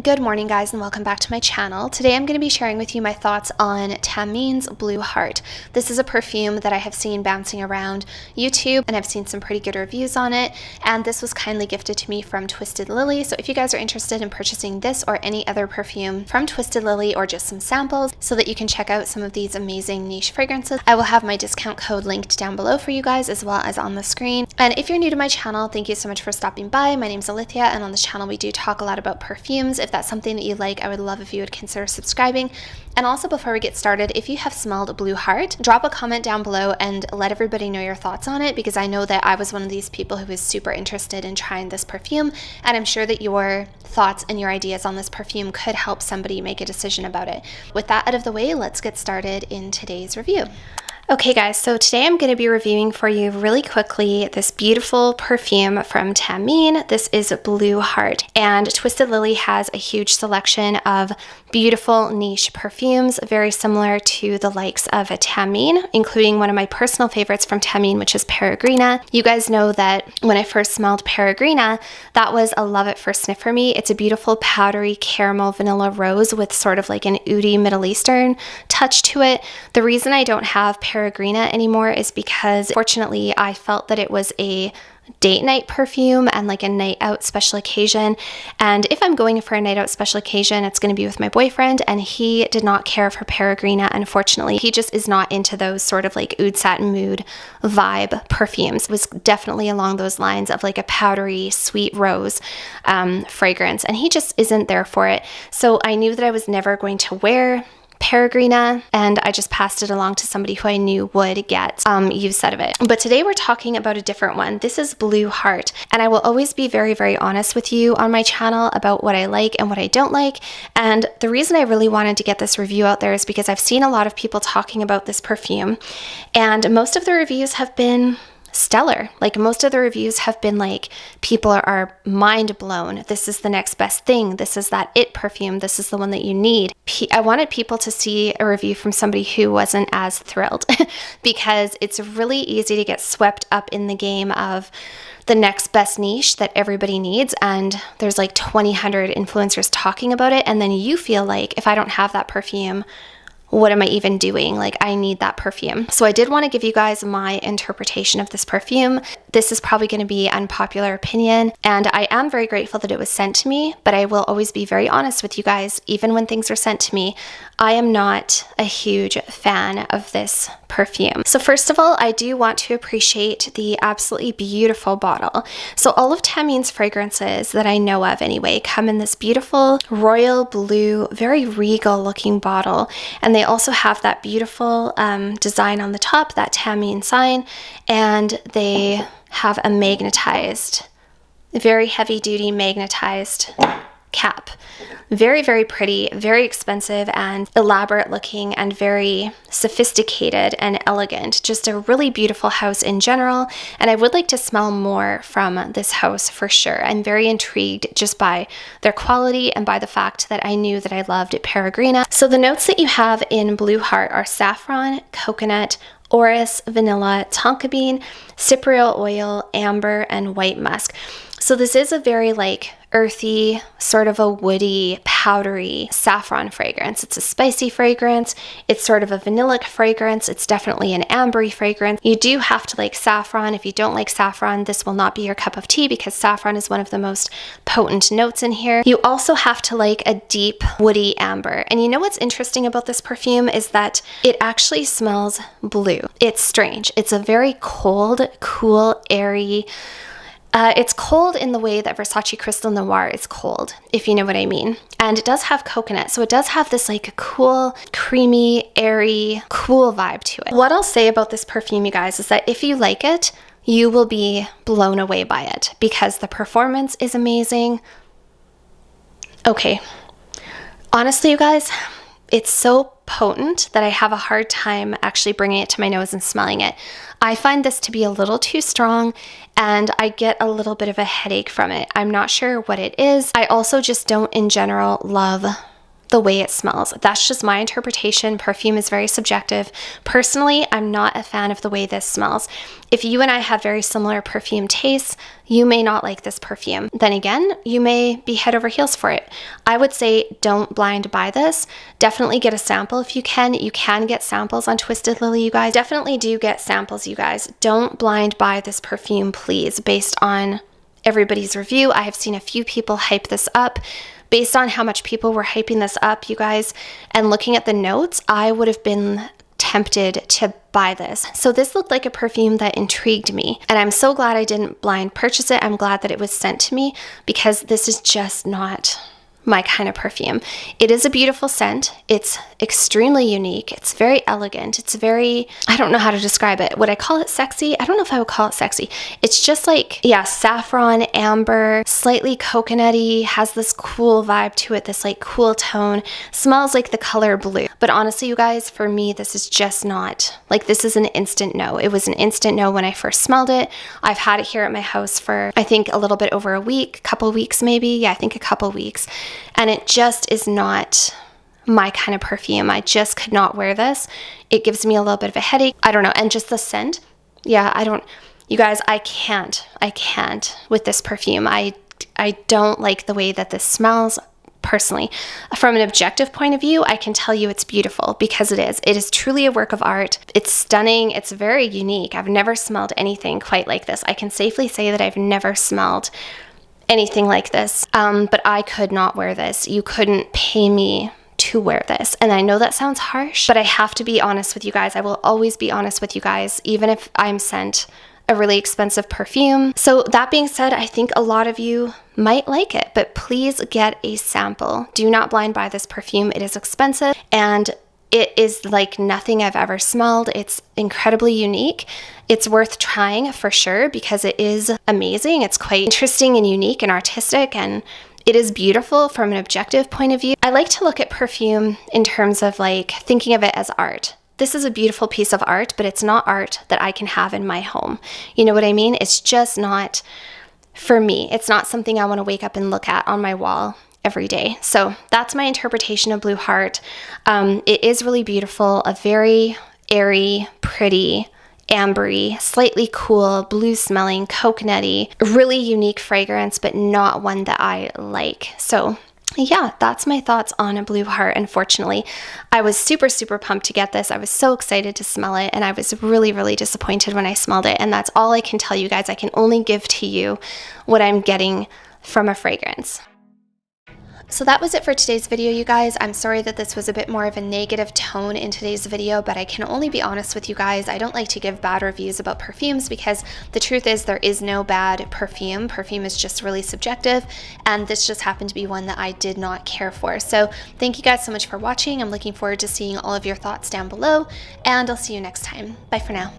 Good morning, guys, and welcome back to my channel. Today I'm going to be sharing with you my thoughts on Thameen's Blue Heart. This is a perfume that I have seen bouncing around YouTube, and I've seen some pretty good reviews on it, and this was kindly gifted to me from Twisted Lily. So if you guys are interested in purchasing this or any other perfume from Twisted Lily or just some samples so that you can check out some of these amazing niche fragrances, I will have my discount code linked down below for you guys as well as on the screen. And if you're new to my channel, thank you so much for stopping by. My name's Alithia, and on this channel we do talk a lot about perfumes. If that's something that you like, I would love if you would consider subscribing. And also, before we get started, if you have smelled Blue Heart, drop a comment down below and let everybody know your thoughts on it, because I know that I was one of these people who was super interested in trying this perfume, and I'm sure that your thoughts and your ideas on this perfume could help somebody make a decision about it. With that out of the way, let's get started in today's review. Okay guys, so today I'm going to be reviewing for you really quickly this beautiful perfume from Thameen. This is Blue Heart, and Twisted Lily has a huge selection of beautiful niche perfumes, very similar to the likes of Thameen, including one of my personal favorites from Thameen, which is Peregrina. You guys know that when I first smelled Peregrina, that was a love at first sniff for me. It's a beautiful powdery caramel vanilla rose with sort of like an oudi Middle Eastern touch to it. The reason I don't have Peregrina anymore is because fortunately I felt that it was a date night perfume and like a night out special occasion, and if I'm going for a night out special occasion, it's going to be with my boyfriend, and he did not care for Peregrina. Unfortunately, he just is not into those sort of like oud satin mood vibe perfumes. It was definitely along those lines of like a powdery sweet rose fragrance, and he just isn't there for it. So I knew that I was never going to wear Peregrina, and I just passed it along to somebody who I knew would get use out of it. But today we're talking about a different one. This is Blue Heart, and I will always be very, very honest with you on my channel about what I like and what I don't like. And the reason I really wanted to get this review out there is because I've seen a lot of people talking about this perfume, and most of the reviews have been stellar. Like, most of the reviews have been like, people are mind blown. This is the next best thing. This is that it perfume. This is the one that you need. I wanted people to see a review from somebody who wasn't as thrilled because it's really easy to get swept up in the game of the next best niche that everybody needs, and there's like 2,000 influencers talking about it, and then you feel like, if I don't have that perfume, what am I even doing? Like, I need that perfume. So I did want to give you guys my interpretation of this perfume. This is probably going to be unpopular opinion, and I am very grateful that it was sent to me, but I will always be very honest with you guys. Even when things are sent to me, I am not a huge fan of this perfume. So first of all, I do want to appreciate the absolutely beautiful bottle. So all of Thameen's fragrances that I know of anyway come in this beautiful royal blue, very regal looking bottle, and they also have that beautiful design on the top, that Thameen sign, and they have a magnetized, very heavy duty magnetized cap. Very, very pretty, very expensive and elaborate looking, and very sophisticated and elegant. Just a really beautiful house in general, and I would like to smell more from this house for sure. I'm very intrigued just by their quality and by the fact that I knew that I loved Peregrina. So the notes that you have in Blue Heart are saffron, coconut, orris, vanilla, tonka bean, cypriol oil, amber, and white musk. So this is a very like earthy, sort of a woody, powdery saffron fragrance. It's a spicy fragrance. It's sort of a vanillic fragrance. It's definitely an ambery fragrance. You do have to like saffron. If you don't like saffron, this will not be your cup of tea, because saffron is one of the most potent notes in here. You also have to like a deep woody amber. And you know what's interesting about this perfume is that it actually smells blue. It's strange. It's a very cold, cool, airy, it's cold in the way that Versace Crystal Noir is cold, if you know what I mean. And it does have coconut, so it does have this like cool, creamy, airy, cool vibe to it. What I'll say about this perfume, you guys, is that if you like it, you will be blown away by it, because the performance is amazing. Okay, honestly, you guys, it's so potent that I have a hard time actually bringing it to my nose and smelling it. I find this to be a little too strong, and I get a little bit of a headache from it. I'm not sure what it is. I also just don't in general love the way it smells. That's just my interpretation. Perfume is very subjective. Personally, I'm not a fan of the way this smells. If you and I have very similar perfume tastes, you may not like this perfume. Then again, you may be head over heels for it. I would say don't blind buy this. Definitely get a sample if you can. You can get samples on Twisted Lily, you guys. Definitely do get samples, you guys. Don't blind buy this perfume, please, based on everybody's review. I have seen a few people hype this up. Based on how much people were hyping this up, you guys, and looking at the notes, I would have been tempted to buy this. So this looked like a perfume that intrigued me, and I'm so glad I didn't blind purchase it. I'm glad that it was sent to me, because this is just not my kind of perfume. It is a beautiful scent. It's extremely unique. It's very elegant. It's very, I don't know how to describe it. Would I call it sexy? I don't know if I would call it sexy. It's just like, yeah, saffron, amber, slightly coconutty, has this cool vibe to it, this like cool tone, smells like the color blue. But honestly, you guys, for me, this is just not, like, this is an instant no. It was an instant no when I first smelled it. I've had it here at my house for, I think, a little bit over a week, couple weeks maybe. Yeah, I think a couple weeks. And it just is not my kind of perfume. I just could not wear this. It gives me a little bit of a headache. I don't know. And just the scent. Yeah, you guys, I can't with this perfume. I don't like the way that this smells personally. From an objective point of view, I can tell you it's beautiful, because it is. It is truly a work of art. It's stunning. It's very unique. I've never smelled anything quite like this. I can safely say that I've never smelled anything like this, but I could not wear this. You couldn't pay me to wear this. And I know that sounds harsh, but I have to be honest with you guys. I will always be honest with you guys, even if I'm sent a really expensive perfume. So that being said, I think a lot of you might like it, but please get a sample. Do not blind buy this perfume. It is expensive, and it is like nothing I've ever smelled. It's incredibly unique. It's worth trying for sure, because it is amazing. It's quite interesting and unique and artistic, and it is beautiful from an objective point of view. I like to look at perfume in terms of like thinking of it as art. This is a beautiful piece of art, but it's not art that I can have in my home. You know what I mean? It's just not, for me, it's not something I want to wake up and look at on my wall every day. So that's my interpretation of Blue Heart. It is really beautiful, a very airy, pretty, ambery, slightly cool, blue smelling, coconutty, really unique fragrance, but not one that I like. So yeah, that's my thoughts on a Blue Heart. Unfortunately, I was super pumped to get this. I was so excited to smell it, and I was really disappointed when I smelled it. And that's all I can tell you guys. I can only give to you what I'm getting from a fragrance. So that was it for today's video, you guys. I'm sorry that this was a bit more of a negative tone in today's video, but I can only be honest with you guys. I don't like to give bad reviews about perfumes, because the truth is there is no bad perfume. Perfume is just really subjective, and this just happened to be one that I did not care for. So thank you guys so much for watching. I'm looking forward to seeing all of your thoughts down below, and I'll see you next time. Bye for now.